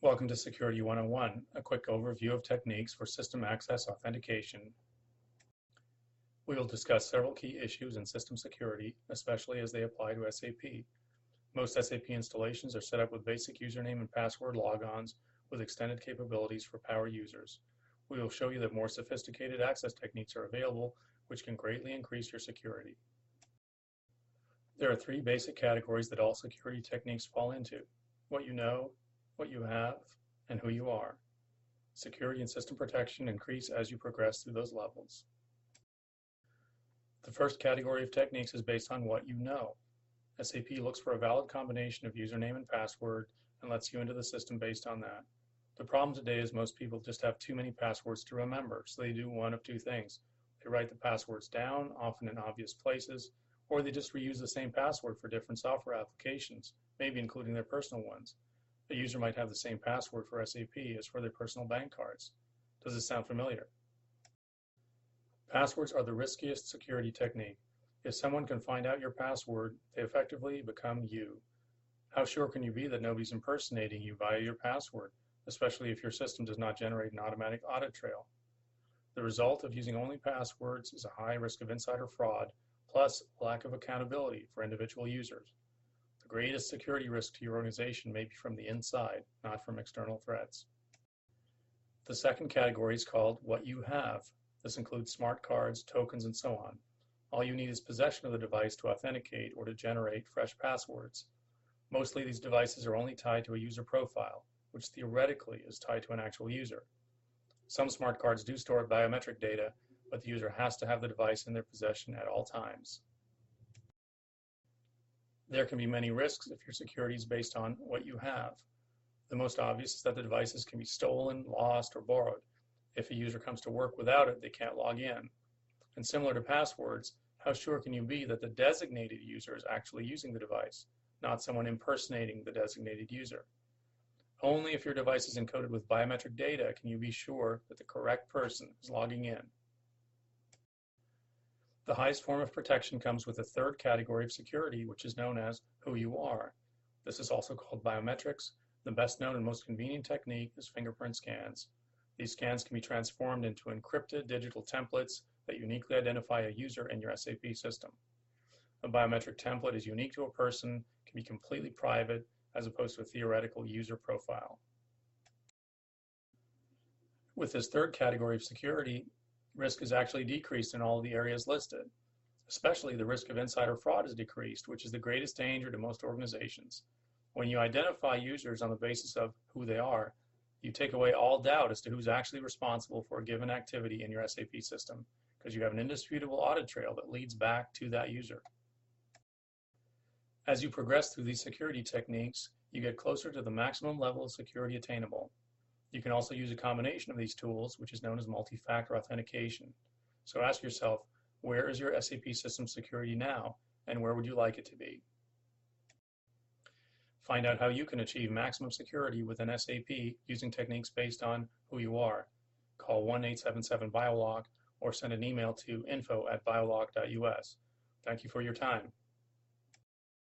Welcome to Security 101, a quick overview of techniques for system access authentication. We will discuss several key issues in system security, especially as they apply to SAP. Most SAP installations are set up with basic username and password logons with extended capabilities for power users. We will show you that more sophisticated access techniques are available, which can greatly increase your security. There are three basic categories that all security techniques fall into: what you know, what you have, and who you are. Security and system protection increase as you progress through those levels. The first category of techniques is based on what you know. SAP looks for a valid combination of username and password and lets you into the system based on that. The problem today is most people just have too many passwords to remember, so they do one of two things. They write the passwords down, often in obvious places, or they just reuse the same password for different software applications, maybe including their personal ones. A user might have the same password for SAP as for their personal bank cards. Does this sound familiar? Passwords are the riskiest security technique. If someone can find out your password, they effectively become you. How sure can you be that nobody's impersonating you via your password, especially if your system does not generate an automatic audit trail? The result of using only passwords is a high risk of insider fraud, plus lack of accountability for individual users. The greatest security risk to your organization may be from the inside, not from external threats. The second category is called what you have. This includes smart cards, tokens, and so on. All you need is possession of the device to authenticate or to generate fresh passwords. Mostly these devices are only tied to a user profile, which theoretically is tied to an actual user. Some smart cards do store biometric data, but the user has to have the device in their possession at all times. There can be many risks if your security is based on what you have. The most obvious is that the devices can be stolen, lost, or borrowed. If a user comes to work without it, they can't log in. And similar to passwords, how sure can you be that the designated user is actually using the device, not someone impersonating the designated user? Only if your device is encoded with biometric data can you be sure that the correct person is logging in. The highest form of protection comes with a third category of security, which is known as who you are. This is also called biometrics. The best known and most convenient technique is fingerprint scans. These scans can be transformed into encrypted digital templates that uniquely identify a user in your SAP system. A biometric template is unique to a person, can be completely private, as opposed to a theoretical user profile. With this third category of security, risk is actually decreased in all of the areas listed. Especially the risk of insider fraud is decreased, which is the greatest danger to most organizations. When you identify users on the basis of who they are, you take away all doubt as to who's actually responsible for a given activity in your SAP system, because you have an indisputable audit trail that leads back to that user. As you progress through these security techniques, you get closer to the maximum level of security attainable. You can also use a combination of these tools, which is known as multi-factor authentication. So ask yourself, where is your SAP system security now, and where would you like it to be? Find out how you can achieve maximum security within SAP using techniques based on who you are. Call 1-877-BioLock or send an email to info@biolock.us. Thank you for your time.